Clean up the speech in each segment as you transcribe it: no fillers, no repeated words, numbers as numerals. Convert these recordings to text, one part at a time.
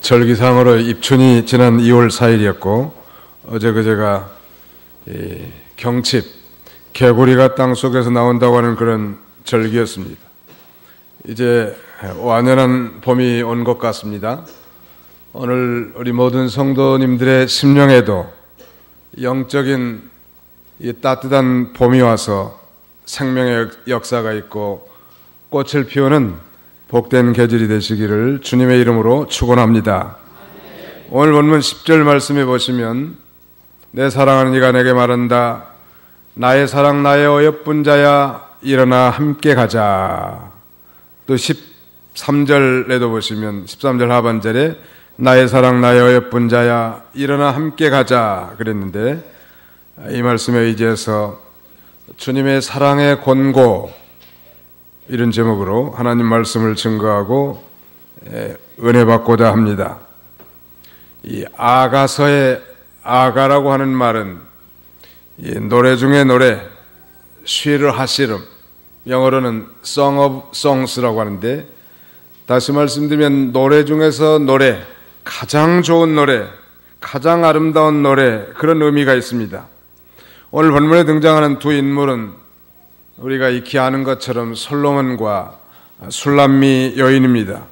절기상으로 입춘이 지난 2월 4일이었고 어제 그제가 경칩, 개구리가 땅속에서 나온다고 하는 그런 절기였습니다. 이제 완연한 봄이 온 것 같습니다. 오늘 우리 모든 성도님들의 심령에도 영적인 이 따뜻한 봄이 와서 생명의 역사가 있고 꽃을 피우는 복된 계절이 되시기를 주님의 이름으로 축원합니다. 오늘 본문 10절 말씀에 보시면 내 사랑하는 이가 내게 말한다. 나의 사랑 나의 어여쁜 자야 일어나 함께 가자. 또 13절에도 보시면 13절 하반절에 나의 사랑 나의 어여쁜 자야 일어나 함께 가자 그랬는데 이 말씀에 의지해서 주님의 사랑의 권고 이런 제목으로 하나님 말씀을 증거하고 은혜 받고자 합니다. 이 아가서의 아가라고 하는 말은 이 노래 중에 노래, 쉬를 하시름, 영어로는 Song of Songs라고 하는데 다시 말씀드리면 노래 중에서 노래, 가장 좋은 노래, 가장 아름다운 노래 그런 의미가 있습니다. 오늘 본문에 등장하는 두 인물은 우리가 익히 아는 것처럼 솔로몬과 술람미 여인입니다.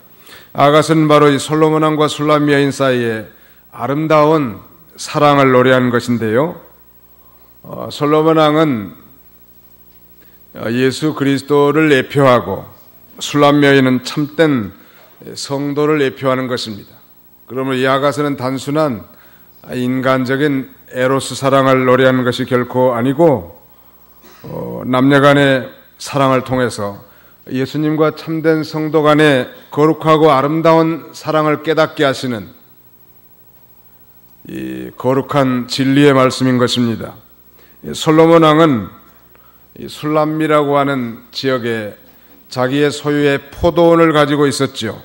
아가서는 바로 이 솔로몬 왕과 술람미 여인 사이에 아름다운 사랑을 노래한 것인데요. 솔로몬 왕은 예수 그리스도를 예표하고 술람미 여인은 참된 성도를 예표하는 것입니다. 그러면 이 아가서는 단순한 인간적인 에로스 사랑을 노래하는 것이 결코 아니고 남녀 간의 사랑을 통해서 예수님과 참된 성도 간의 거룩하고 아름다운 사랑을 깨닫게 하시는 이 거룩한 진리의 말씀인 것입니다. 솔로몬 왕은 술람미라고 하는 지역에 자기의 소유의 포도원을 가지고 있었죠.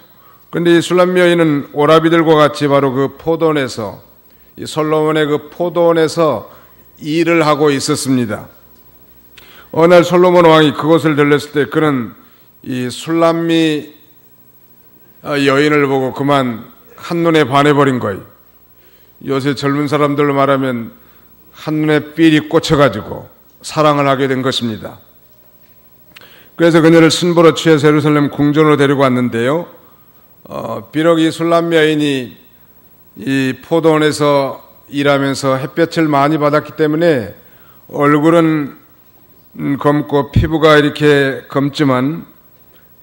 그런데 이 술람미 여인은 오라비들과 같이 바로 그 포도원에서 이 솔로몬의 그 포도원에서 일을 하고 있었습니다. 어느 날 솔로몬 왕이 그곳을 들렸을 때 그는 이 술람미 여인을 보고 그만 한눈에 반해버린 거예요. 요새 젊은 사람들로 말하면 한눈에 삘이 꽂혀가지고 사랑을 하게 된 것입니다. 그래서 그녀를 신부로 취해서 예루살렘 궁전으로 데리고 왔는데요. 비록 이 술람미 여인이 이 포도원에서 일하면서 햇볕을 많이 받았기 때문에 얼굴은 검고 피부가 이렇게 검지만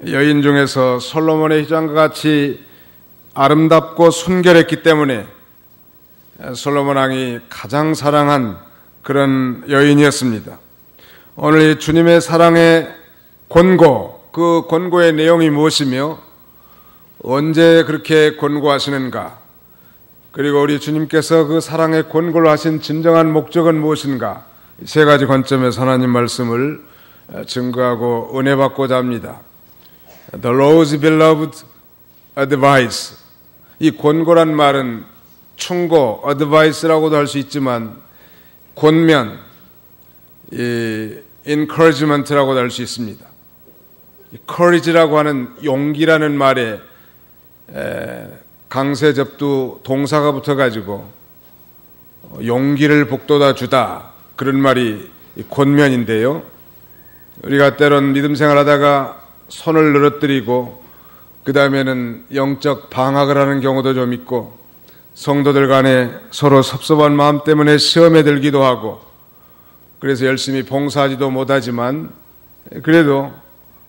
여인 중에서 솔로몬의 휘장과 같이 아름답고 순결했기 때문에 솔로몬 왕이 가장 사랑한 그런 여인이었습니다. 오늘 주님의 사랑의 권고, 그 권고의 내용이 무엇이며 언제 그렇게 권고하시는가, 그리고 우리 주님께서 그 사랑의 권고를 하신 진정한 목적은 무엇인가, 세 가지 관점에서 하나님 말씀을 증거하고 은혜 받고자 합니다. The Lord's beloved advice. 이 권고란 말은 충고, advice라고도 할 수 있지만 권면, encouragement라고도 할 수 있습니다. courage라고 하는 용기라는 말에 강세접두 동사가 붙어가지고 용기를 북돋아 주다 그런 말이 권면인데요. 우리가 때론 믿음 생활하다가 손을 늘어뜨리고 그 다음에는 영적 방학을 하는 경우도 좀 있고 성도들 간에 서로 섭섭한 마음 때문에 시험에 들기도 하고 그래서 열심히 봉사하지도 못하지만 그래도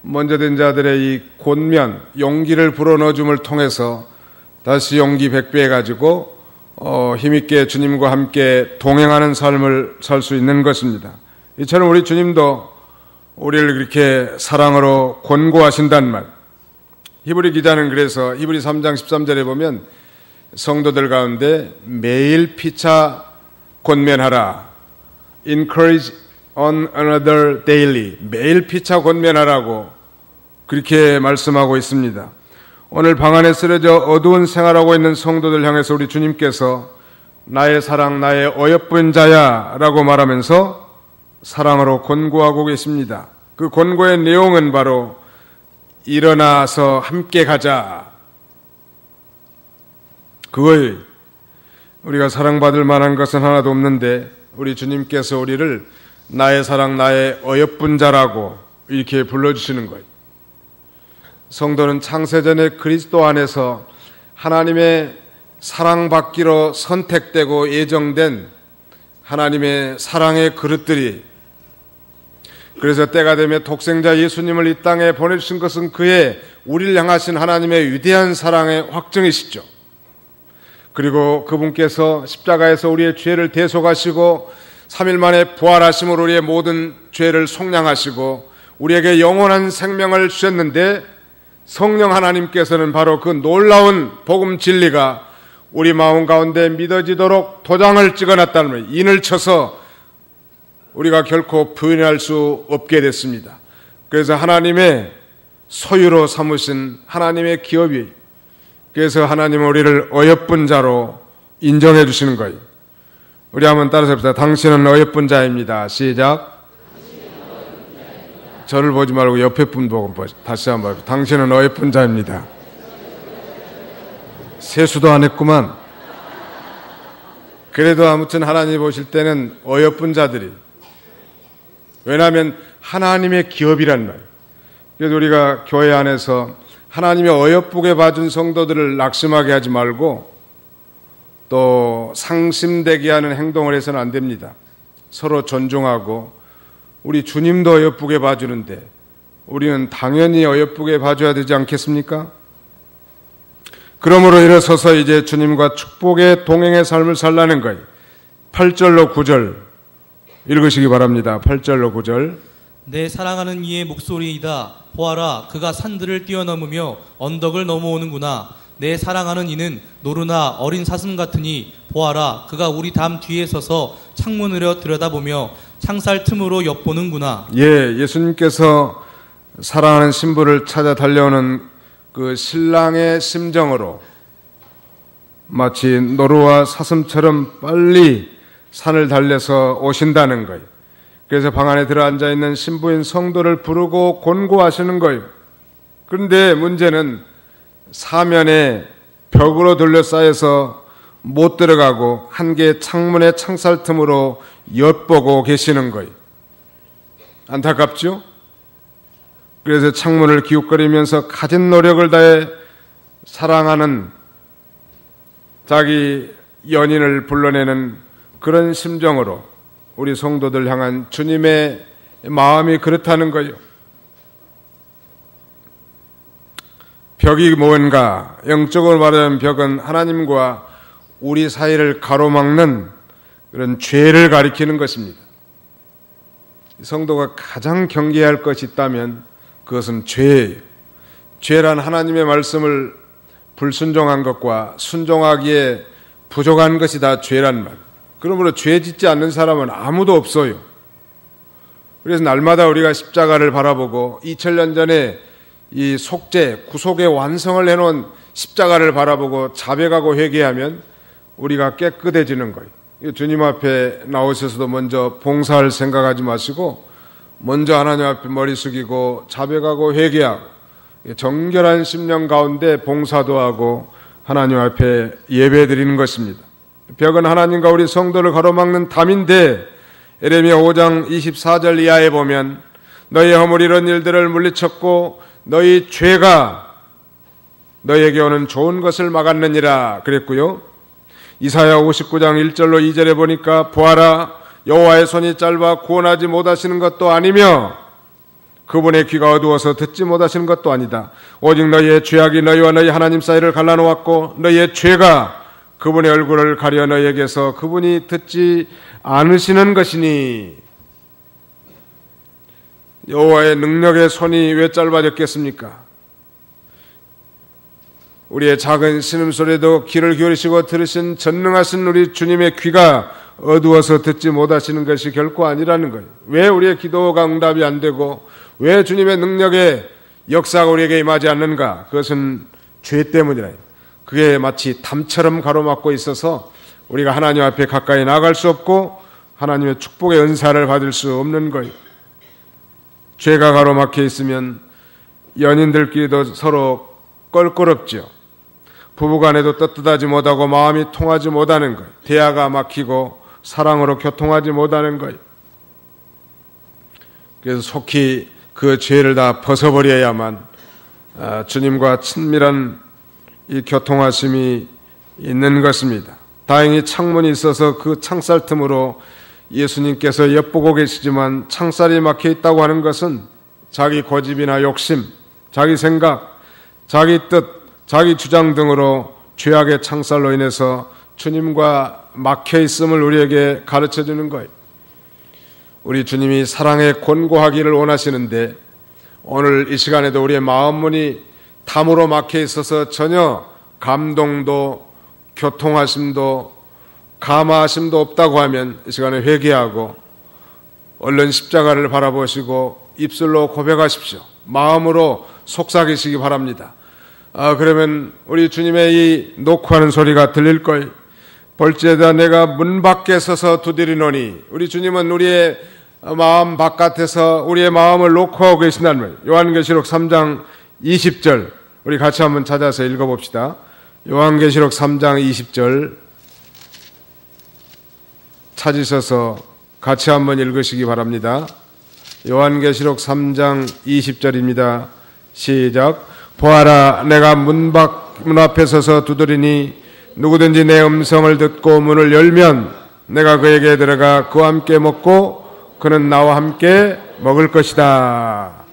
먼저 된 자들의 이 권면, 용기를 불어넣어줌을 통해서 다시 용기 백배해가지고 힘있게 주님과 함께 동행하는 삶을 살 수 있는 것입니다. 이처럼 우리 주님도 우리를 그렇게 사랑으로 권고하신단 말. 히브리 기자는 그래서 히브리 3장 13절에 보면 성도들 가운데 매일 피차 권면하라. Encourage on another daily. 매일 피차 권면하라고 그렇게 말씀하고 있습니다. 오늘 방 안에 쓰러져 어두운 생활하고 있는 성도들 향해서 우리 주님께서 나의 사랑 나의 어여쁜 자야 라고 말하면서 사랑으로 권고하고 계십니다. 그 권고의 내용은 바로 일어나서 함께 가자. 그거예요. 우리가 사랑받을 만한 것은 하나도 없는데 우리 주님께서 우리를 나의 사랑, 나의 어여쁜 자라고 이렇게 불러주시는 거예요. 성도는 창세전에 그리스도 안에서 하나님의 사랑받기로 선택되고 예정된 하나님의 사랑의 그릇들이, 그래서 때가 되면 독생자 예수님을 이 땅에 보내주신 것은 그의 우리를 향하신 하나님의 위대한 사랑의 확증이시죠. 그리고 그분께서 십자가에서 우리의 죄를 대속하시고 3일 만에 부활하심으로 우리의 모든 죄를 속량하시고 우리에게 영원한 생명을 주셨는데, 성령 하나님께서는 바로 그 놀라운 복음 진리가 우리 마음 가운데 믿어지도록 도장을 찍어놨다는 거예요. 인을 쳐서 우리가 결코 부인할 수 없게 됐습니다. 그래서 하나님의 소유로 삼으신 하나님의 기업이, 그래서 하나님은 우리를 어여쁜 자로 인정해 주시는 거예요. 우리 한번 따라서 해봅시다. 당신은 어여쁜 자입니다. 시작. 저를 보지 말고 옆에 분 보고 다시 한번. 당신은 어여쁜 자입니다. 세수도 안 했구만. 그래도 아무튼 하나님 보실 때는 어여쁜 자들이, 왜냐하면 하나님의 기업이란 말이에요. 그래서 우리가 교회 안에서 하나님의 어여쁘게 봐준 성도들을 낙심하게 하지 말고 또 상심되게 하는 행동을 해서는 안 됩니다. 서로 존중하고, 우리 주님도 어여쁘게 봐주는데 우리는 당연히 어여쁘게 봐줘야 되지 않겠습니까? 그러므로 일어서서 이제 주님과 축복의 동행의 삶을 살라는 거예요. 8절로 9절 읽으시기 바랍니다. 8절로 9절. 내 사랑하는 이의 목소리이다. 보아라, 그가 산들을 뛰어넘으며 언덕을 넘어오는구나. 내 사랑하는 이는 노루나 어린 사슴 같으니 보아라, 그가 우리 담 뒤에 서서 창문으로 들여다보며 창살 틈으로 엿보는구나. 예, 예수님께서 사랑하는 신부를 찾아 달려오는 그 신랑의 심정으로 마치 노루와 사슴처럼 빨리 산을 달려서 오신다는 거예요. 그래서 방 안에 들어앉아 있는 신부인 성도를 부르고 권고하시는 거예요. 그런데 문제는 사면에 벽으로 둘러싸여서 못 들어가고 한 개의 창문의 창살 틈으로 엿보고 계시는 거예요. 안타깝죠? 그래서 창문을 기웃거리면서 가진 노력을 다해 사랑하는 자기 연인을 불러내는 그런 심정으로 우리 성도들 향한 주님의 마음이 그렇다는 거예요. 벽이 뭔가? 영적으로 말하면 벽은 하나님과 우리 사이를 가로막는 그런 죄를 가리키는 것입니다. 성도가 가장 경계해야 할 것이 있다면 그것은 죄예요. 죄란 하나님의 말씀을 불순종한 것과 순종하기에 부족한 것이 다 죄란 말. 그러므로 죄 짓지 않는 사람은 아무도 없어요. 그래서 날마다 우리가 십자가를 바라보고 2000년 전에 이 속죄, 구속의 완성을 해놓은 십자가를 바라보고 자백하고 회개하면 우리가 깨끗해지는 거예요. 주님 앞에 나오셔서도 먼저 봉사할 생각하지 마시고 먼저 하나님 앞에 머리 숙이고 자백하고 회개하고 정결한 심령 가운데 봉사도 하고 하나님 앞에 예배 드리는 것입니다. 벽은 하나님과 우리 성도를 가로막는 담인데 에레미야 5장 24절 이하에 보면 너희 허물 이런 일들을 물리쳤고 너희 죄가 너희에게 오는 좋은 것을 막았느니라 그랬고요. 이사야 59장 1절로 2절에 보니까 보아라, 여호와의 손이 짧아 구원하지 못하시는 것도 아니며 그분의 귀가 어두워서 듣지 못하시는 것도 아니다. 오직 너희의 죄악이 너희와 너희 하나님 사이를 갈라놓았고 너희의 죄가 그분의 얼굴을 가려 너희에게서 그분이 듣지 않으시는 것이니. 여호와의 능력의 손이 왜 짧아졌겠습니까? 우리의 작은 신음소리도 귀를 기울이시고 들으신 전능하신 우리 주님의 귀가 어두워서 듣지 못하시는 것이 결코 아니라는 거예요. 왜 우리의 기도가 응답이 안 되고 왜 주님의 능력의 역사가 우리에게 임하지 않는가? 그것은 죄 때문이라. 그게 마치 담처럼 가로막고 있어서 우리가 하나님 앞에 가까이 나아갈 수 없고 하나님의 축복의 은사를 받을 수 없는 거예요. 죄가 가로막혀 있으면 연인들끼리도 서로 껄끄럽죠. 부부간에도 떳떳하지 못하고 마음이 통하지 못하는 것, 대화가 막히고 사랑으로 교통하지 못하는 것. 그래서 속히 그 죄를 다 벗어버려야만 주님과 친밀한 이 교통하심이 있는 것입니다. 다행히 창문이 있어서 그 창살 틈으로 예수님께서 엿보고 계시지만 창살이 막혀 있다고 하는 것은 자기 고집이나 욕심, 자기 생각, 자기 뜻, 자기 주장 등으로 죄악의 창살로 인해서 주님과 막혀 있음을 우리에게 가르쳐 주는 거예요. 우리 주님이 사랑에 권고하기를 원하시는데 오늘 이 시간에도 우리의 마음 문이 탐으로 막혀 있어서 전혀 감동도 교통하심도 감화하심도 없다고 하면 이 시간에 회개하고 얼른 십자가를 바라보시고 입술로 고백하십시오. 마음으로 속삭이시기 바랍니다. 그러면 우리 주님의 이 녹화하는 소리가 들릴 거예요. 볼지에다 내가 문 밖에 서서 두드리노니, 우리 주님은 우리의 마음 바깥에서 우리의 마음을 녹화하고 계신다는 거예요. 요한계시록 3장 20절 우리 같이 한번 찾아서 읽어봅시다. 요한계시록 3장 20절 찾으셔서 같이 한번 읽으시기 바랍니다. 요한계시록 3장 20절입니다. 시작. 보아라, 내가 문 앞에 서서 두드리니 누구든지 내 음성을 듣고 문을 열면 내가 그에게 들어가 그와 함께 먹고 그는 나와 함께 먹을 것이다.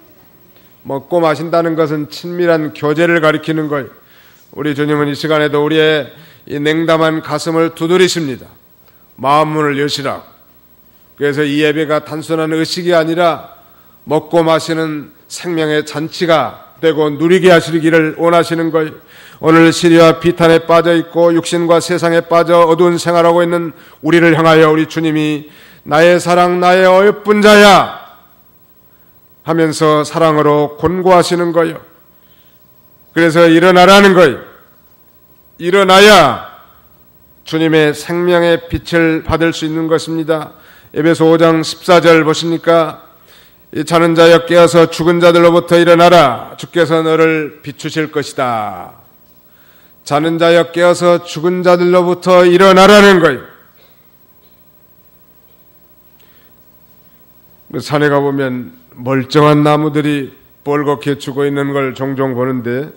먹고 마신다는 것은 친밀한 교제를 가리키는 거예요. 우리 주님은 이 시간에도 우리의 이 냉담한 가슴을 두드리십니다. 마음 문을 여시라고. 그래서 이 예배가 단순한 의식이 아니라 먹고 마시는 생명의 잔치가 되고 누리게 하시기를 원하시는 거예요. 오늘 시리와 비탄에 빠져 있고 육신과 세상에 빠져 어두운 생활하고 있는 우리를 향하여 우리 주님이 나의 사랑, 나의 어여쁜 자야 하면서 사랑으로 권고하시는 거예요. 그래서 일어나라는 거예요. 일어나야 주님의 생명의 빛을 받을 수 있는 것입니다. 에베소 5장 14절 보십니까? 이 자는 자여 깨어서 죽은 자들로부터 일어나라. 주께서 너를 비추실 것이다. 자는 자여 깨어서 죽은 자들로부터 일어나라는 거예요. 산에 가보면 멀쩡한 나무들이 뻘겋게 죽어 있는 걸 종종 보는데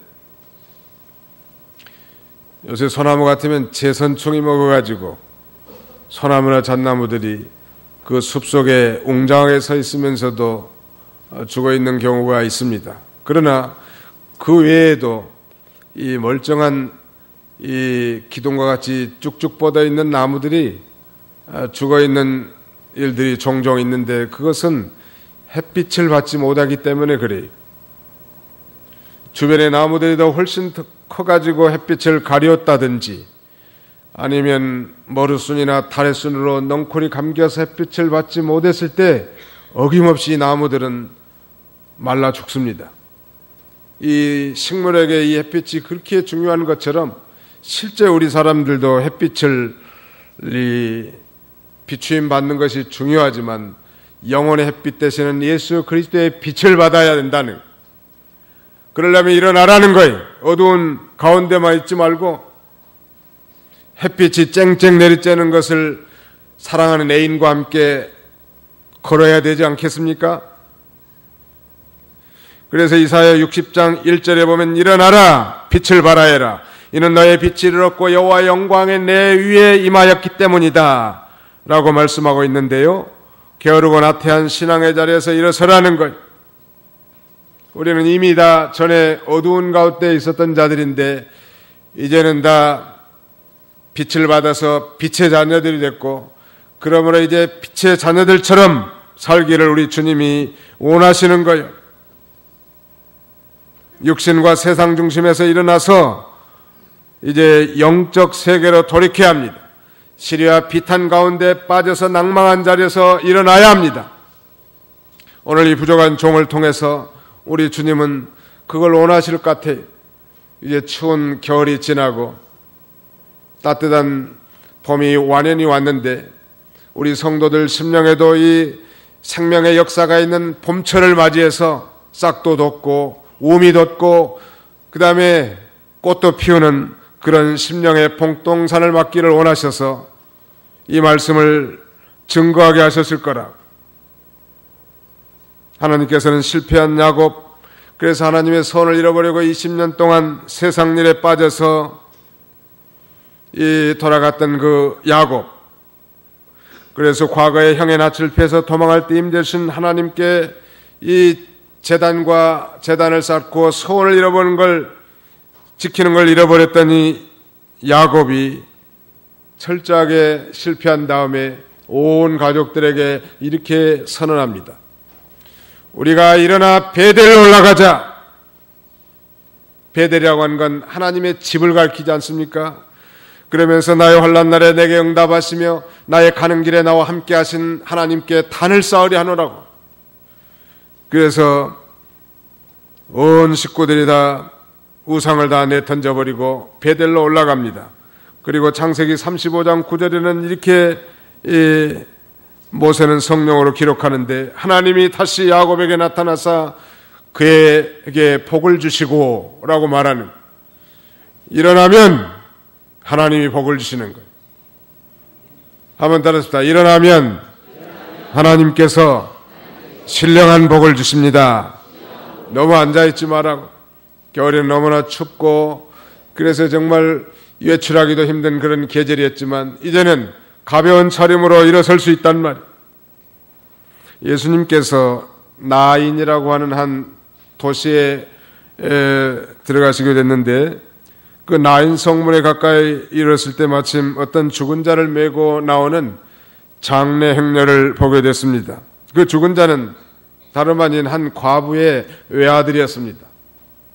요새 소나무 같으면 제선총이 먹어가지고 소나무나 잣나무들이 그 숲속에 웅장하게 서 있으면서도 죽어 있는 경우가 있습니다. 그러나 그 외에도 이 멀쩡한 이 기둥과 같이 쭉쭉 뻗어 있는 나무들이 죽어 있는 일들이 종종 있는데 그것은 햇빛을 받지 못하기 때문에 그래요. 주변의 나무들이 더 훨씬 더 커가지고 햇빛을 가렸다든지 아니면 머루순이나 다래순으로 넝쿨이 감겨서 햇빛을 받지 못했을 때 어김없이 나무들은 말라 죽습니다. 이 식물에게 이 햇빛이 그렇게 중요한 것처럼 실제 우리 사람들도 햇빛을 비추임 받는 것이 중요하지만 영혼의 햇빛 대신은 예수 그리스도의 빛을 받아야 된다는, 그러려면 일어나라는 거예요. 어두운 가운데만 있지 말고 햇빛이 쨍쨍 내리쬐는 것을 사랑하는 애인과 함께 걸어야 되지 않겠습니까? 그래서 이사야 60장 1절에 보면 일어나라 빛을 발하여라 이는 너의 빛이 이르렀고 여호와의 영광이 내 위에 임하였기 때문이다 라고 말씀하고 있는데요, 게으르고 나태한 신앙의 자리에서 일어서라는 것. 우리는 이미 다 전에 어두운 가운데 있었던 자들인데 이제는 다 빛을 받아서 빛의 자녀들이 됐고, 그러므로 이제 빛의 자녀들처럼 살기를 우리 주님이 원하시는 거예요. 육신과 세상 중심에서 일어나서 이제 영적 세계로 돌이켜야 합니다. 시리와 비탄 가운데 빠져서 낭망한 자리에서 일어나야 합니다. 오늘 이 부족한 종을 통해서 우리 주님은 그걸 원하실 것 같아요. 이제 추운 겨울이 지나고 따뜻한 봄이 완연히 왔는데 우리 성도들 심령에도 이 생명의 역사가 있는 봄철을 맞이해서 싹도 돋고 움이 돋고 그 다음에 꽃도 피우는 그런 심령의 봉동산을 맞기를 원하셔서 이 말씀을 증거하게 하셨을 거라. 하나님께서는 실패한 야곱, 그래서 하나님의 선을 잃어버리고 20년 동안 세상 일에 빠져서 돌아갔던 그 야곱, 그래서 과거에 형의 낯을 피해서 도망할 때 힘되신 하나님께 이 재단을 쌓고 소원을 잃어버린 걸, 지키는 걸 잃어버렸던 이 야곱이 철저하게 실패한 다음에 온 가족들에게 이렇게 선언합니다. 우리가 일어나 베델로 올라가자. 베델이라고 하는 건 하나님의 집을 가리키지 않습니까? 그러면서 나의 환난 날에 내게 응답하시며 나의 가는 길에 나와 함께 하신 하나님께 단을 쌓으려 하노라고. 그래서 온 식구들이 다 우상을 다 내던져버리고 베델로 올라갑니다. 그리고 창세기 35장 9절에는 이렇게 모세는 성령으로 기록하는데, 하나님이 다시 야곱에게 나타나사 그에게 복을 주시고 라고 말하는, 일어나면 하나님이 복을 주시는 거예요. 한번 따라합시다. 일어나면 하나님께서 신령한 복을 주십니다. 너무 앉아있지 말라고. 겨울에는 너무나 춥고 그래서 정말 외출하기도 힘든 그런 계절이었지만 이제는 가벼운 차림으로 일어설 수 있단 말이에요. 예수님께서 나인이라고 하는 한 도시에 들어가시게 됐는데, 그 나인 성문에 가까이 이르렀을 때 마침 어떤 죽은 자를 메고 나오는 장례 행렬을 보게 됐습니다. 그 죽은 자는 다름 아닌 한 과부의 외아들이었습니다.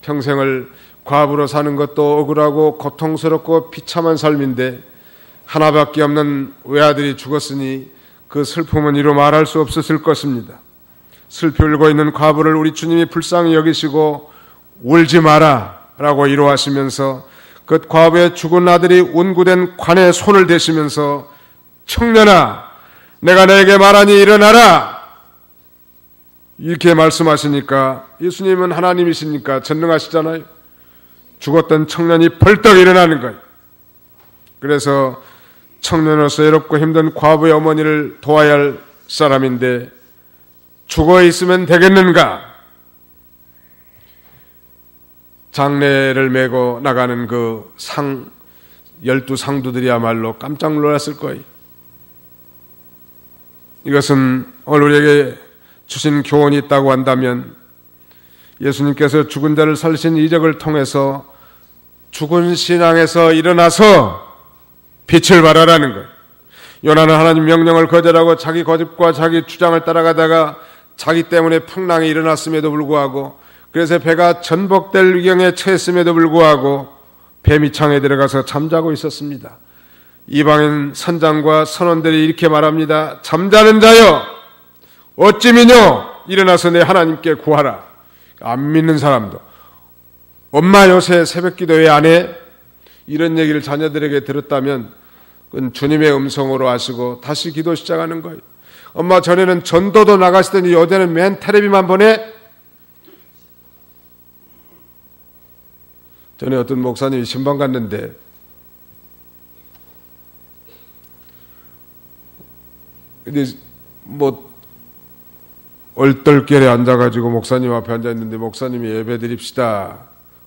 평생을 과부로 사는 것도 억울하고 고통스럽고 비참한 삶인데 하나밖에 없는 외아들이 죽었으니 그 슬픔은 이루 말할 수 없었을 것입니다. 슬피 울고 있는 과부를 우리 주님이 불쌍히 여기시고 울지 마라 라고 위로하시면서 그 과부의 죽은 아들이 운구된 관에 손을 대시면서 청년아, 내가 너에게 말하니 일어나라 이렇게 말씀하시니까, 예수님은 하나님이시니까 전능하시잖아요. 죽었던 청년이 벌떡 일어나는 거예요. 그래서 청년으로서 외롭고 힘든 과부의 어머니를 도와야 할 사람인데 죽어 있으면 되겠는가? 장례를 메고 나가는 그 12상두들이야말로 깜짝 놀랐을 거예요. 이것은 오늘 우리에게 주신 교훈이 있다고 한다면, 예수님께서 죽은 자를 살리신 이적을 통해서 죽은 신앙에서 일어나서 빛을 발하라는 거예요. 요나는 하나님 명령을 거절하고 자기 고집과 자기 주장을 따라가다가 자기 때문에 풍랑이 일어났음에도 불구하고, 그래서 배가 전복될 위경에 처했음에도 불구하고 배 밑창에 들어가서 잠자고 있었습니다. 이방인 선장과 선원들이 이렇게 말합니다. 잠자는 자여, 어찌 미뇨? 일어나서 내 하나님께 구하라. 안 믿는 사람도, 엄마 요새 새벽기도 왜 안 해? 이런 얘기를 자녀들에게 들었다면 그건 주님의 음성으로 아시고 다시 기도 시작하는 거예요. 엄마 전에는 전도도 나가시더니 요새는 맨 텔레비만 보내? 전에 어떤 목사님이 신방 갔는데 근데 얼떨결에 앉아가지고 목사님 앞에 앉아있는데 목사님이 예배 드립시다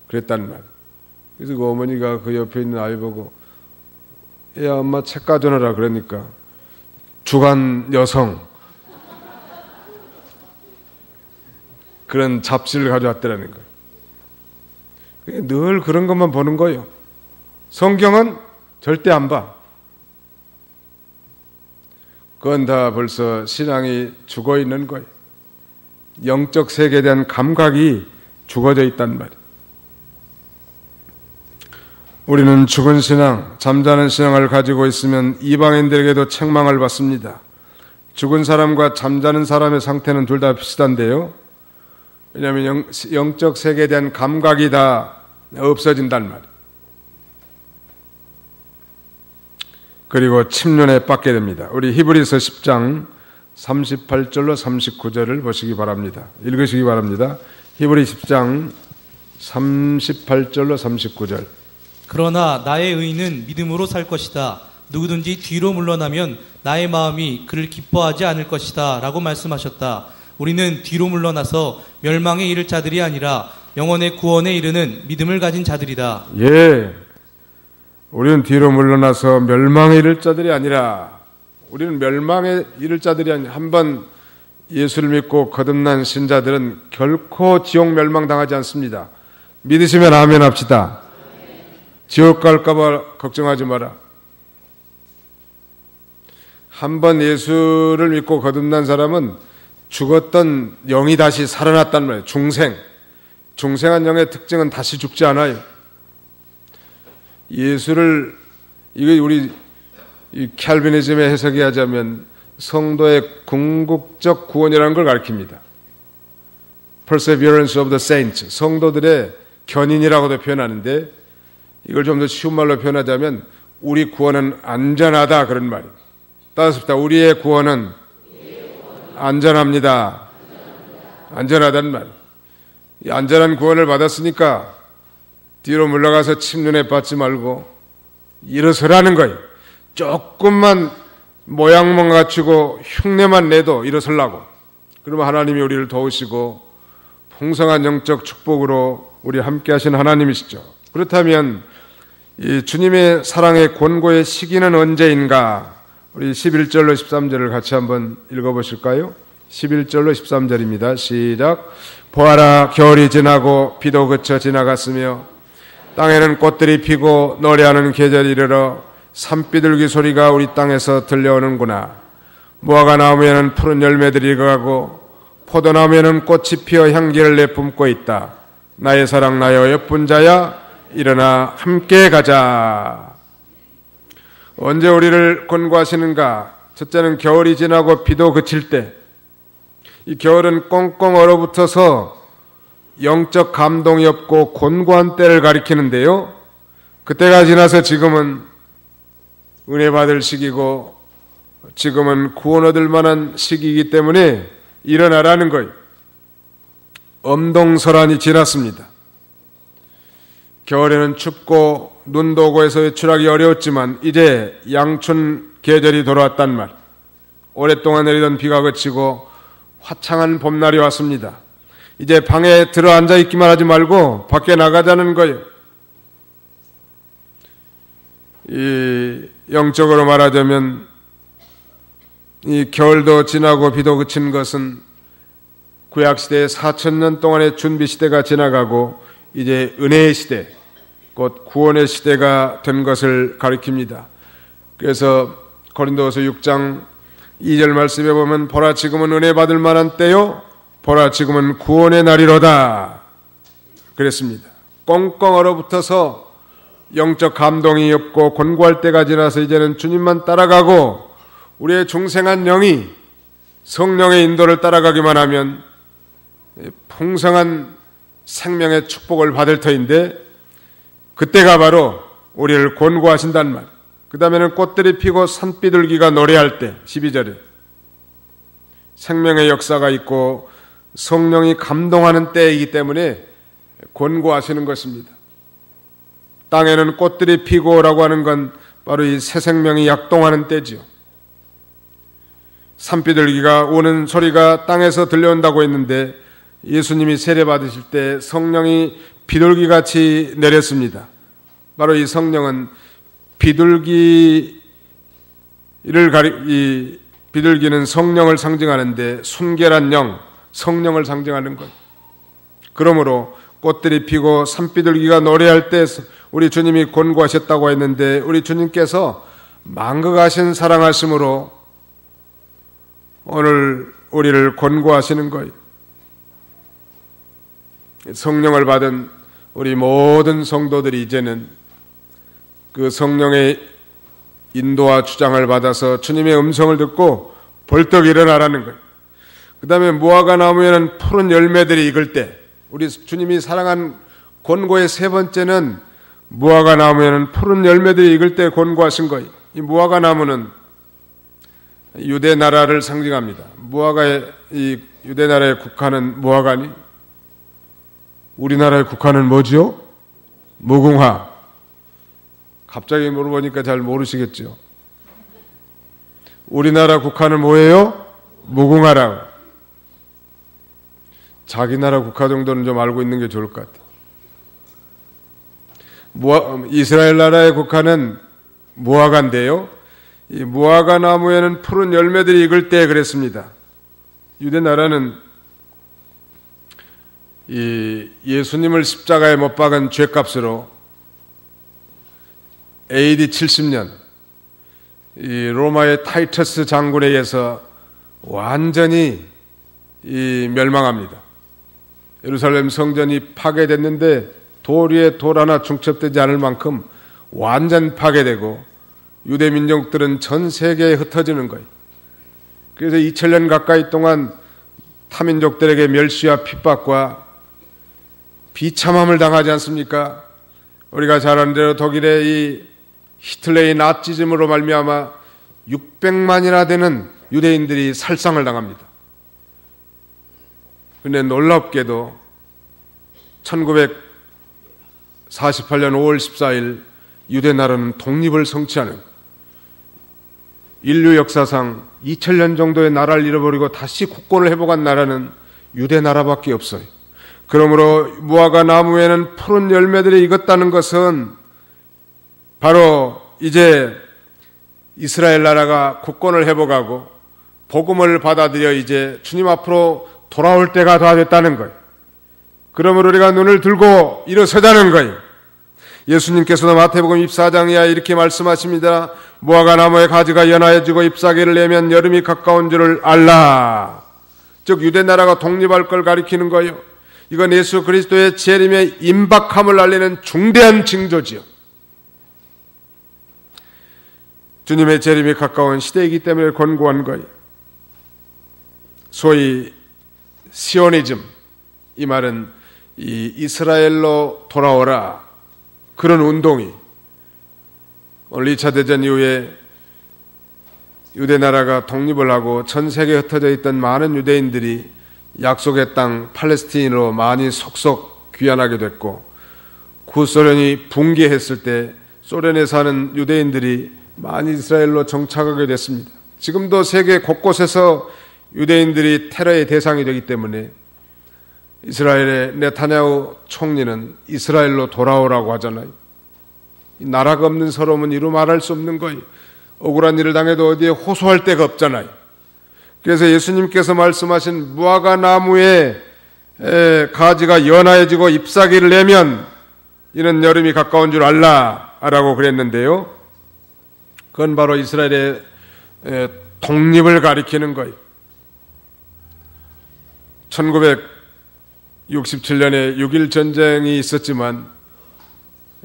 그랬단 말이에요. 그래서 그 어머니가 그 옆에 있는 아이 보고 야 엄마 책 가져오라 그러니까 주간 여성 그런 잡지를 가져왔더라는 거예요. 늘 그런 것만 보는 거예요. 성경은 절대 안 봐. 그건 다 벌써 신앙이 죽어 있는 거예요. 영적 세계에 대한 감각이 죽어져 있단 말이에요. 우리는 죽은 신앙, 잠자는 신앙을 가지고 있으면 이방인들에게도 책망을 받습니다. 죽은 사람과 잠자는 사람의 상태는 둘 다 비슷한데요. 왜냐하면 영적 세계에 대한 감각이 다 없어진단 말이에요. 그리고 침륜에 빠게 됩니다. 우리 히브리서 10장 38절로 39절을 보시기 바랍니다. 읽으시기 바랍니다. 히브리 10장 38절로 39절. 그러나 나의 의인은 믿음으로 살 것이다. 누구든지 뒤로 물러나면 나의 마음이 그를 기뻐하지 않을 것이다 라고 말씀하셨다. 우리는 뒤로 물러나서 멸망에 이를 자들이 아니라 영혼의 구원에 이르는 믿음을 가진 자들이다. 예, 우리는 뒤로 물러나서 멸망에 이를 자들이 아니라, 우리는 멸망에 이를 자들이 아니라, 한번 예수를 믿고 거듭난 신자들은 결코 지옥 멸망당하지 않습니다. 믿으시면 아멘 합시다. 지옥 갈까봐 걱정하지 마라. 한번 예수를 믿고 거듭난 사람은 죽었던 영이 다시 살아났단 말이에요. 중생한 영의 특징은 다시 죽지 않아요. 예수를, 이게 우리 이 캘비니즘의 해석이 하자면 성도의 궁극적 구원이라는 걸 가리킵니다. Perseverance of the Saints, 성도들의 견인이라고도 표현하는데, 이걸 좀 더 쉬운 말로 표현하자면 우리 구원은 안전하다, 그런 말이에요. 따뜻합니다. 우리의 구원은 안전합니다. 안전하다는 말. 이 안전한 구원을 받았으니까 뒤로 물러가서 침눈에 받지 말고 일어서라는 거예요. 조금만 모양만 갖추고 흉내만 내도 일어서려고. 그러면 하나님이 우리를 도우시고 풍성한 영적 축복으로 우리 함께 하신 하나님이시죠. 그렇다면 이 주님의 사랑의 권고의 시기는 언제인가? 우리 11절로 13절을 같이 한번 읽어보실까요? 11절로 13절입니다. 시작. 보아라, 겨울이 지나고 비도 그쳐 지나갔으며 땅에는 꽃들이 피고 노래하는 계절이 이르러 산비둘기 소리가 우리 땅에서 들려오는구나. 무화과 나무에는 푸른 열매들이 익어가고 포도나무에는 꽃이 피어 향기를 내뿜고 있다. 나의 사랑, 나여 예쁜 자야, 일어나 함께 가자. 언제 우리를 권고하시는가? 첫째는 겨울이 지나고 비도 그칠 때. 이 겨울은 꽁꽁 얼어붙어서 영적 감동이 없고 곤고한 때를 가리키는데요, 그때가 지나서 지금은 은혜 받을 시기고 지금은 구원 얻을 만한 시기이기 때문에 일어나라는 거예요. 엄동설한이 지났습니다. 겨울에는 춥고 눈도 오고 해서 외출하기 어려웠지만 이제 양춘 계절이 돌아왔단 말. 오랫동안 내리던 비가 그치고 화창한 봄날이 왔습니다. 이제 방에 들어 앉아 있기만 하지 말고 밖에 나가자는 거예요. 이 영적으로 말하자면 이 겨울도 지나고 비도 그친 것은 구약시대의 4,000년 동안의 준비시대가 지나가고 이제 은혜의 시대, 곧 구원의 시대가 된 것을 가리킵니다. 그래서 고린도후서 6장 2절 말씀에 보면 보라 지금은 은혜 받을 만한 때요, 보라 지금은 구원의 날이로다 그랬습니다. 꽁꽁 얼어붙어서 영적 감동이 없고 곤고할 때가 지나서 이제는 주님만 따라가고 우리의 중생한 영이 성령의 인도를 따라가기만 하면 풍성한 생명의 축복을 받을 터인데, 그때가 바로 우리를 권고하신단 말. 그 다음에는 꽃들이 피고 산비둘기가 노래할 때, 12절에 생명의 역사가 있고 성령이 감동하는 때이기 때문에 권고하시는 것입니다. 땅에는 꽃들이 피고라고 하는 건 바로 이 새 생명이 약동하는 때지요. 산비둘기가 우는 소리가 땅에서 들려온다고 했는데 예수님이 세례 받으실 때 성령이 비둘기같이 내렸습니다. 바로 이 성령은 비둘기는 성령을 상징하는데 순결한 영, 성령을 상징하는 것. 그러므로 꽃들이 피고 산비둘기가 노래할 때 우리 주님이 권고하셨다고 했는데, 우리 주님께서 만극하신 사랑하심으로 오늘 우리를 권고하시는 거예요. 성령을 받은 우리 모든 성도들이 이제는 그 성령의 인도와 주장을 받아서 주님의 음성을 듣고 벌떡 일어나라는 거예요. 그 다음에 무화과 나무에는 푸른 열매들이 익을 때, 우리 주님이 사랑한 권고의 세 번째는 무화과 나무에는 푸른 열매들이 익을 때 권고하신 거예요. 이 무화과 나무는 유대 나라를 상징합니다. 이 유대 나라의 국화는 무화과니 우리나라의 국화는 뭐죠? 무궁화. 갑자기 물어보니까 잘 모르시겠죠? 우리나라 국화는 뭐예요? 무궁화라고. 자기 나라 국화 정도는 좀 알고 있는 게 좋을 것 같아요. 이스라엘 나라의 국화는 무화과인데요. 이 무화과 나무에는 푸른 열매들이 익을 때 그랬습니다. 유대 나라는 이 예수님을 십자가에 못 박은 죄값으로 AD 70년 이 로마의 타이터스 장군에 의해서 완전히 멸망합니다. 예루살렘 성전이 파괴됐는데 돌 위에 돌 하나 중첩되지 않을 만큼 완전 파괴되고 유대 민족들은 전 세계에 흩어지는 거예요. 그래서 2000년 가까이 동안 타민족들에게 멸시와 핍박과 비참함을 당하지 않습니까? 우리가 잘 아는 대로 독일의 이 히틀러의 나치즘으로 말미암아 600만이나 되는 유대인들이 살상을 당합니다. 그런데 놀랍게도 1948년 5월 14일 유대 나라는 독립을 성취하는, 인류 역사상 2000년 정도의 나라를 잃어버리고 다시 국권을 회복한 나라는 유대 나라밖에 없어요. 그러므로 무화과 나무에는 푸른 열매들이 익었다는 것은 바로 이제 이스라엘 나라가 국권을 회복하고 복음을 받아들여 이제 주님 앞으로 돌아올 때가 다 됐다는 거예요. 그러므로 우리가 눈을 들고 일어서자는 거예요. 예수님께서도 마태복음 24장 이하에 이렇게 말씀하십니다. 무화과 나무의 가지가 연하여지고 잎사귀를 내면 여름이 가까운 줄을 알라. 즉 유대 나라가 독립할 걸 가리키는 거예요. 이건 예수 그리스도의 재림의 임박함을 알리는 중대한 징조지요. 주님의 재림이 가까운 시대이기 때문에 권고한 거예요. 소위 시오니즘, 이 말은 이 이스라엘로 돌아오라, 그런 운동이 오늘 2차 대전 이후에 유대 나라가 독립을 하고 전 세계에 흩어져 있던 많은 유대인들이 약속의 땅 팔레스틴으로 많이 속속 귀환하게 됐고, 구소련이 붕괴했을 때 소련에 사는 유대인들이 많이 이스라엘로 정착하게 됐습니다. 지금도 세계 곳곳에서 유대인들이 테러의 대상이 되기 때문에 이스라엘의 네타냐후 총리는 이스라엘로 돌아오라고 하잖아요. 나라가 없는 서러움은 이루 말할 수 없는 거예요. 억울한 일을 당해도 어디에 호소할 데가 없잖아요. 그래서 예수님께서 말씀하신 무화과 나무에 가지가 연하여지고 잎사귀를 내면 이는 여름이 가까운 줄 알라라고 그랬는데요. 그건 바로 이스라엘의 독립을 가리키는 거예요. 1967년에 6.1 전쟁이 있었지만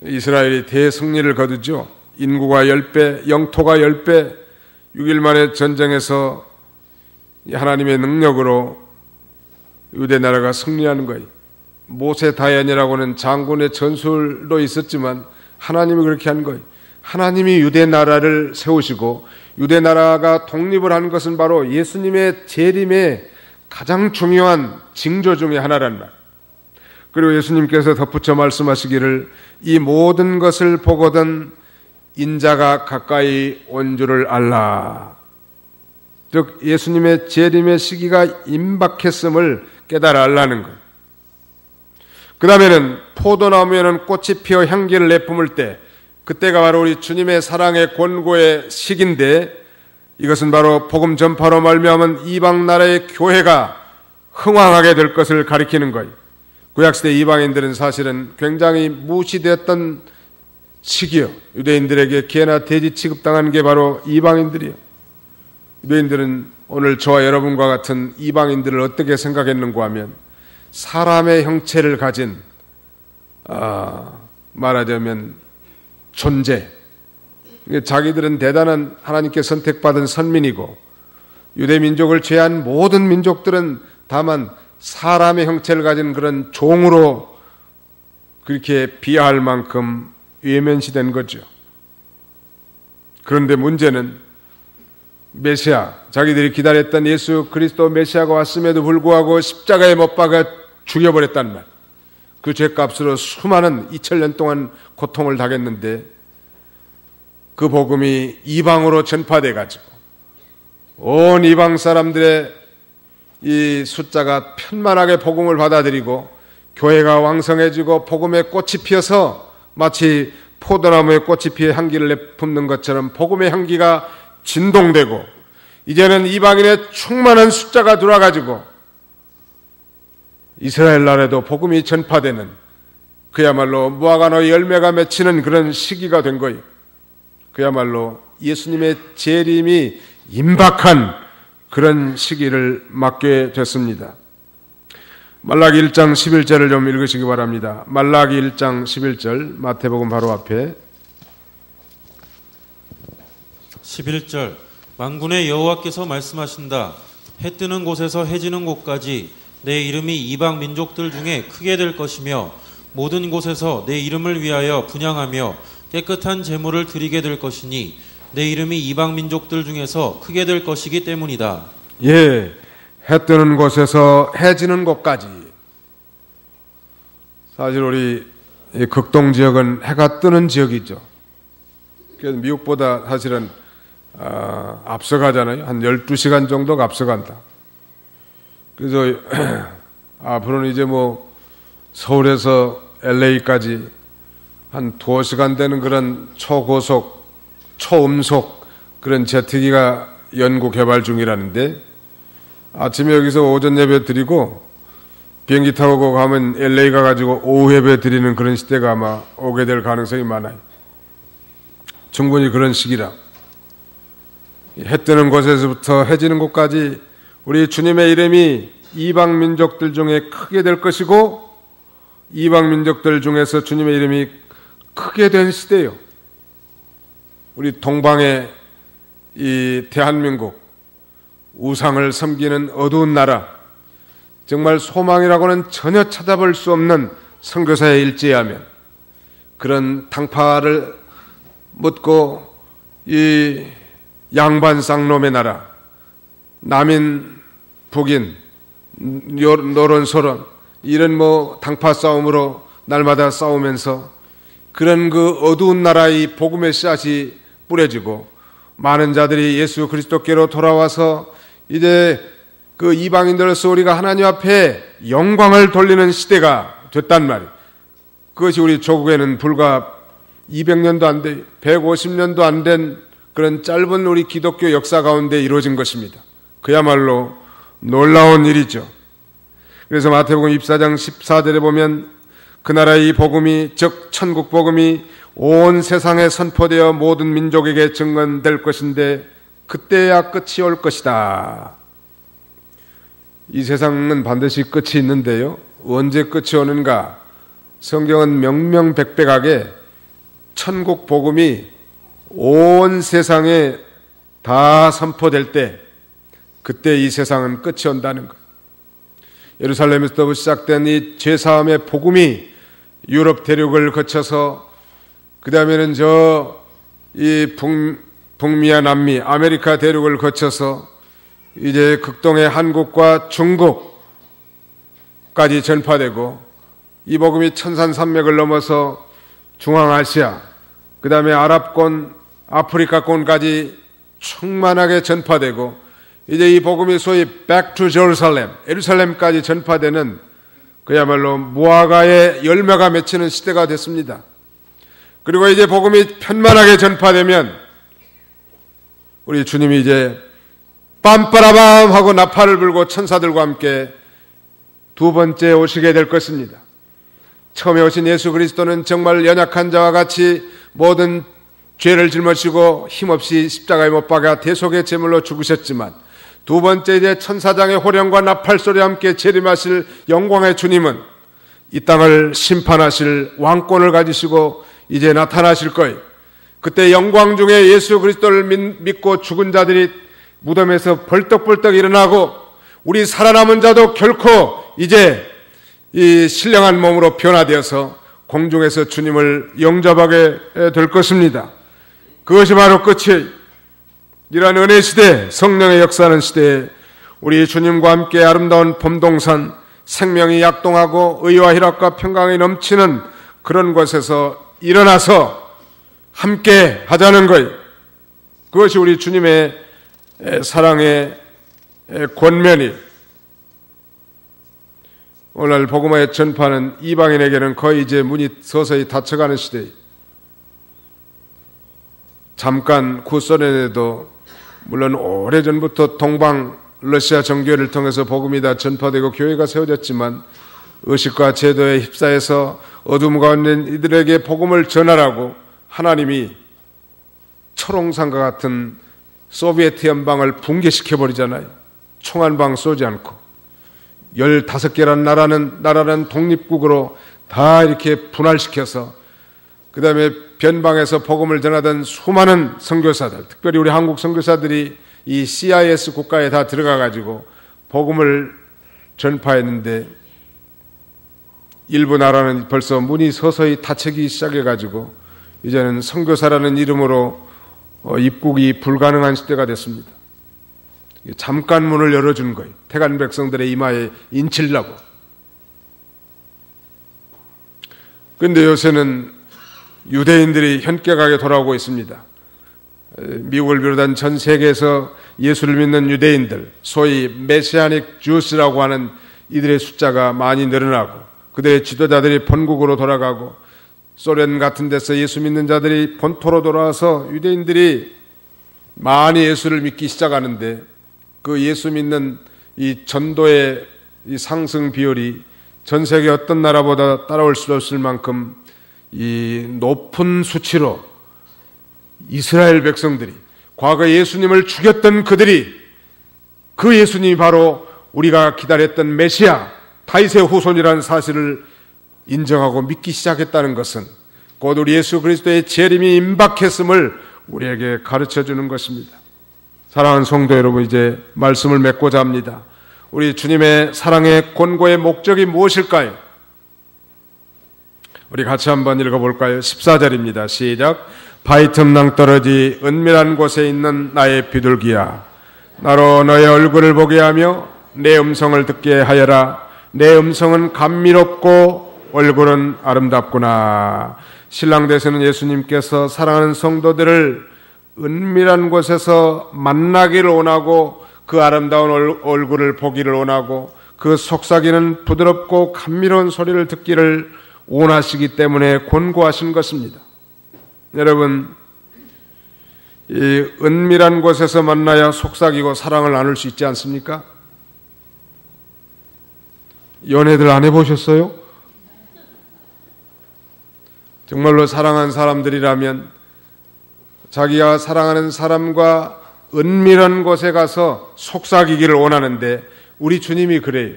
이스라엘이 대승리를 거두죠. 인구가 10배, 영토가 10배, 6일 만에 전쟁에서 하나님의 능력으로 유대 나라가 승리하는 거예요. 모세 다연이라고는 장군의 전술도 있었지만 하나님이 그렇게 한 거예요. 하나님이 유대 나라를 세우시고 유대 나라가 독립을 한 것은 바로 예수님의 재림의 가장 중요한 징조 중에 하나란 말. 그리고 예수님께서 덧붙여 말씀하시기를 이 모든 것을 보거든 인자가 가까이 온 줄을 알라. 즉 예수님의 재림의 시기가 임박했음을 깨달아 알라는 것. 그 다음에는 포도나무에는 꽃이 피어 향기를 내뿜을 때, 그때가 바로 우리 주님의 사랑의 권고의 시기인데, 이것은 바로 복음 전파로 말미암은 이방 나라의 교회가 흥왕하게 될 것을 가리키는 거예요. 구약시대 이방인들은 사실은 굉장히 무시되었던 시기요. 유대인들에게 개나 돼지 취급당한 게 바로 이방인들이에요. 유대인들은 오늘 저와 여러분과 같은 이방인들을 어떻게 생각했는가 하면 사람의 형체를 가진 말하자면 존재, 자기들은 대단한 하나님께 선택받은 선민이고 유대 민족을 제한 모든 민족들은 다만 사람의 형체를 가진 그런 종으로 그렇게 비하할 만큼 외면시된 거죠. 그런데 문제는 메시아, 자기들이 기다렸던 예수 그리스도 메시아가 왔음에도 불구하고 십자가에 못 박아 죽여버렸단 말. 그 죄값으로 수많은 2000년 동안 고통을 당했는데 그 복음이 이방으로 전파돼 가지고 온 이방 사람들의 이 숫자가 편만하게 복음을 받아들이고 교회가 왕성해지고 복음의 꽃이 피어서 마치 포도나무에 꽃이 피어 향기를 내뿜는 것처럼 복음의 향기가 진동되고 이제는 이방인의 충만한 숫자가 들어와가지고 이스라엘 나라에도 복음이 전파되는 그야말로 무화과나무 열매가 맺히는 그런 시기가 된 거예요. 그야말로 예수님의 재림이 임박한 그런 시기를 맞게 됐습니다. 말라기 1장 11절을 좀 읽으시기 바랍니다. 말라기 1장 11절 마태복음 바로 앞에 11절 만군의 여호와께서 말씀하신다. 해 뜨는 곳에서 해 지는 곳까지 내 이름이 이방 민족들 중에 크게 될 것이며 모든 곳에서 내 이름을 위하여 분향하며 깨끗한 제물을 드리게 될 것이니 내 이름이 이방 민족들 중에서 크게 될 것이기 때문이다. 예, 해 뜨는 곳에서 해 지는 곳까지. 사실 우리 극동 지역은 해가 뜨는 지역이죠. 그래서 미국보다 사실은 앞서가잖아요. 한 12시간 정도가 앞서간다. 그래서 앞으로는 이제 뭐 서울에서 LA까지 한 2시간 되는 그런 초고속, 초음속 그런 제트기가 연구 개발 중이라는데 아침에 여기서 오전 예배 드리고 비행기 타고 가면 LA 가가지고 오후 예배 드리는 그런 시대가 아마 오게 될 가능성이 많아요. 충분히 그런 시기라. 해 뜨는 곳에서부터 해 지는 곳까지 우리 주님의 이름이 이방 민족들 중에 크게 될 것이고 이방 민족들 중에서 주님의 이름이 크게 된 시대예요. 우리 동방의 이 대한민국 우상을 섬기는 어두운 나라 정말 소망이라고는 전혀 찾아볼 수 없는 선교사에 일제하면 그런 당파를 묻고 이 양반 쌍놈의 나라 남인 북인 노론소론 이런 뭐 당파 싸움으로 날마다 싸우면서 그런 그 어두운 나라의 복음의 씨앗이 뿌려지고 많은 자들이 예수 그리스도께로 돌아와서 이제 그 이방인들로서 우리가 하나님 앞에 영광을 돌리는 시대가 됐단 말이에요. 그것이 우리 조국에는 불과 200년도 안 돼, 150년도 안 된 그런 짧은 우리 기독교 역사 가운데 이루어진 것입니다. 그야말로 놀라운 일이죠. 그래서 마태복음 24장 14절에 보면 그 나라의 복음이 즉 천국 복음이 온 세상에 선포되어 모든 민족에게 증언될 것인데 그때야 끝이 올 것이다. 이 세상은 반드시 끝이 있는데요. 언제 끝이 오는가? 성경은 명명백백하게 천국 복음이 온 세상에 다 선포될 때 그때 이 세상은 끝이 온다는 거예요. 예루살렘에서부터 시작된 이 죄사함의 복음이 유럽 대륙을 거쳐서 그 다음에는 이 북미와 남미 아메리카 대륙을 거쳐서 이제 극동의 한국과 중국까지 전파되고 이 복음이 천산산맥을 넘어서 중앙아시아 그 다음에 아랍권 아프리카권까지 충만하게 전파되고 이제 이 복음이 소위 Back to Jerusalem 예루살렘까지 전파되는 그야말로 무화과의 열매가 맺히는 시대가 됐습니다. 그리고 이제 복음이 편만하게 전파되면 우리 주님이 이제 빰빠라밤 하고 나팔을 불고 천사들과 함께 두 번째 오시게 될 것입니다. 처음에 오신 예수 그리스도는 정말 연약한 자와 같이 모든 죄를 짊어지고 힘없이 십자가에 못 박아 대속의 제물로 죽으셨지만 두 번째 이제 천사장의 호령과 나팔 소리와 함께 재림하실 영광의 주님은 이 땅을 심판하실 왕권을 가지시고 이제 나타나실 거예요. 그때 영광 중에 예수 그리스도를 믿고 죽은 자들이 무덤에서 벌떡벌떡 일어나고 우리 살아남은 자도 결코 이제 이 신령한 몸으로 변화되어서 공중에서 주님을 영접하게 될 것입니다. 그것이 바로 끝이에요. 이러한 은혜 시대, 성령의 역사하는 시대에 우리 주님과 함께 아름다운 범동산 생명이 약동하고 의와 희락과 평강이 넘치는 그런 곳에서 일어나서 함께 하자는 것. 그것이 우리 주님의 사랑의 권면이. 오늘 복음화의 전파는 이방인에게는 거의 이제 문이 서서히 닫혀가는 시대에, 잠깐 구소련에도 물론 오래전부터 동방 러시아 정교회를 통해서 복음이 다 전파되고 교회가 세워졌지만 의식과 제도에 휩싸여서 어둠 가운데 있는 이들에게 복음을 전하라고 하나님이 철옹산과 같은 소비에트 연방을 붕괴시켜버리잖아요. 총 한 방 쏘지 않고 15개란 나라는 독립국으로 다 이렇게 분할시켜서, 그 다음에 변방에서 복음을 전하던 수많은 선교사들, 특별히 우리 한국 선교사들이 이 CIS 국가에 다 들어가가지고 복음을 전파했는데, 일부 나라는 벌써 문이 서서히 닫히기 시작해가지고 이제는 선교사라는 이름으로 입국이 불가능한 시대가 됐습니다. 잠깐 문을 열어준 거예요. 태간 백성들의 이마에 인치려고. 그런데 요새는 유대인들이 현격하게 돌아오고 있습니다. 미국을 비롯한 전 세계에서 예수를 믿는 유대인들, 소위 메시아닉 주스라고 하는 이들의 숫자가 많이 늘어나고, 그들의 지도자들이 본국으로 돌아가고, 소련 같은 데서 예수 믿는 자들이 본토로 돌아와서 유대인들이 많이 예수를 믿기 시작하는데, 그 예수 믿는 이 전도의 이 상승 비율이 전 세계 어떤 나라보다 따라올 수 없을 만큼 이 높은 수치로 이스라엘 백성들이, 과거 예수님을 죽였던 그들이, 그 예수님이 바로 우리가 기다렸던 메시아 다윗의 후손이라는 사실을 인정하고 믿기 시작했다는 것은 곧 우리 예수 그리스도의 재림이 임박했음을 우리에게 가르쳐주는 것입니다. 사랑하는 성도 여러분, 이제 말씀을 맺고자 합니다. 우리 주님의 사랑의 권고의 목적이 무엇일까요? 우리 같이 한번 읽어볼까요? 14절입니다. 시작. 바위 틈 낭떠러지 은밀한 곳에 있는 나의 비둘기야, 나로 너의 얼굴을 보게 하며 내 음성을 듣게 하여라. 내 음성은 감미롭고 얼굴은 아름답구나. 신랑 되시는 예수님께서 사랑하는 성도들을 은밀한 곳에서 만나기를 원하고, 그 아름다운 얼굴을 보기를 원하고, 그 속삭이는 부드럽고 감미로운 소리를 듣기를 원하시기 때문에 권고하신 것입니다. 여러분, 이 은밀한 곳에서 만나야 속삭이고 사랑을 나눌 수 있지 않습니까? 연애들 안 해보셨어요? 정말로 사랑하는 사람들이라면 자기가 사랑하는 사람과 은밀한 곳에 가서 속삭이기를 원하는데, 우리 주님이 그래요.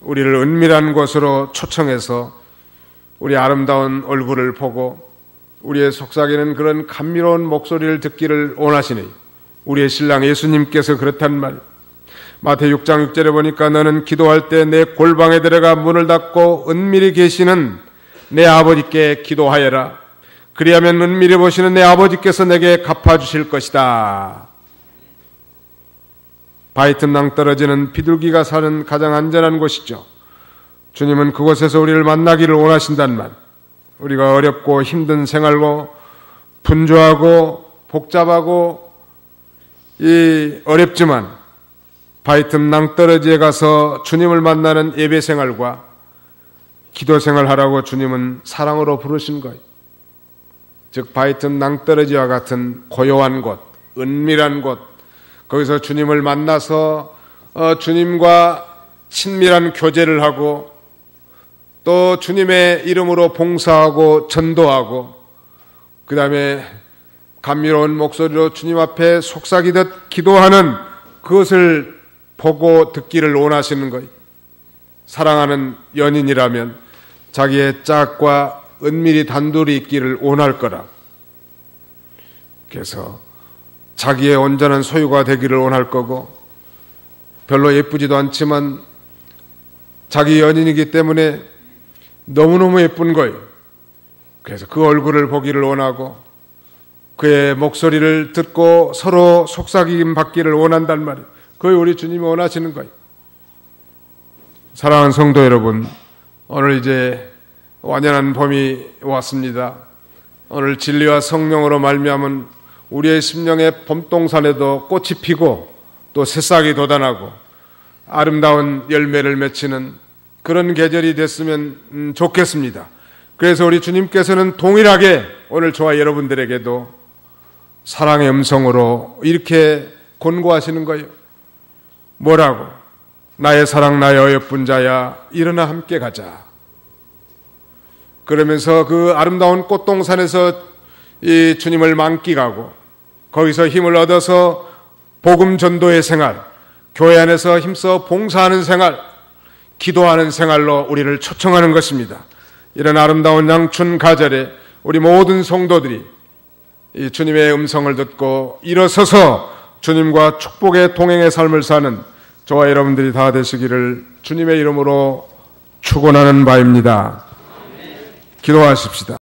우리를 은밀한 곳으로 초청해서 우리 아름다운 얼굴을 보고 우리의 속삭이는 그런 감미로운 목소리를 듣기를 원하시네요. 우리의 신랑 예수님께서 그렇단 말. 마태 6장 6절에 보니까 너는 기도할 때 내 골방에 들어가 문을 닫고 은밀히 계시는 내 아버지께 기도하여라. 그리하면 은밀히 보시는 내 아버지께서 내게 갚아주실 것이다. 바위틈 낭떠러지는 비둘기가 사는 가장 안전한 곳이죠. 주님은 그곳에서 우리를 만나기를 원하신단 말. 우리가 어렵고 힘든 생활로 분주하고 복잡하고 어렵지만 바위틈 낭떠러지에 가서 주님을 만나는 예배 생활과 기도 생활하라고 주님은 사랑으로 부르신 거예요. 즉 바위틈 낭떠러지와 같은 고요한 곳, 은밀한 곳, 거기서 주님을 만나서 주님과 친밀한 교제를 하고 또 주님의 이름으로 봉사하고 전도하고, 그 다음에 감미로운 목소리로 주님 앞에 속삭이듯 기도하는 그것을 보고 듣기를 원하시는 거예요. 사랑하는 연인이라면 자기의 짝과 은밀히 단둘이 있기를 원할 거라. 그래서 자기의 온전한 소유가 되기를 원할 거고, 별로 예쁘지도 않지만 자기 연인이기 때문에 너무너무 예쁜 거예요. 그래서 그 얼굴을 보기를 원하고 그의 목소리를 듣고 서로 속삭임 받기를 원한단 말이에요. 그걸 우리 주님이 원하시는 거예요. 사랑하는 성도 여러분, 오늘 이제 완연한 봄이 왔습니다. 오늘 진리와 성령으로 말미암은 우리의 심령의 봄동산에도 꽃이 피고 또 새싹이 돋아나고 아름다운 열매를 맺히는 그런 계절이 됐으면 좋겠습니다. 그래서 우리 주님께서는 동일하게 오늘 저와 여러분들에게도 사랑의 음성으로 이렇게 권고하시는 거예요. 뭐라고? 나의 사랑 나의 어여쁜 자야 일어나 함께 가자. 그러면서 그 아름다운 꽃동산에서 이 주님을 만끽하고 거기서 힘을 얻어서 복음 전도의 생활, 교회 안에서 힘써 봉사하는 생활, 기도하는 생활로 우리를 초청하는 것입니다. 이런 아름다운 양춘 가절에 우리 모든 성도들이 이 주님의 음성을 듣고 일어서서 주님과 축복의 동행의 삶을 사는 저와 여러분들이 다 되시기를 주님의 이름으로 축원하는 바입니다. 기도하십시다.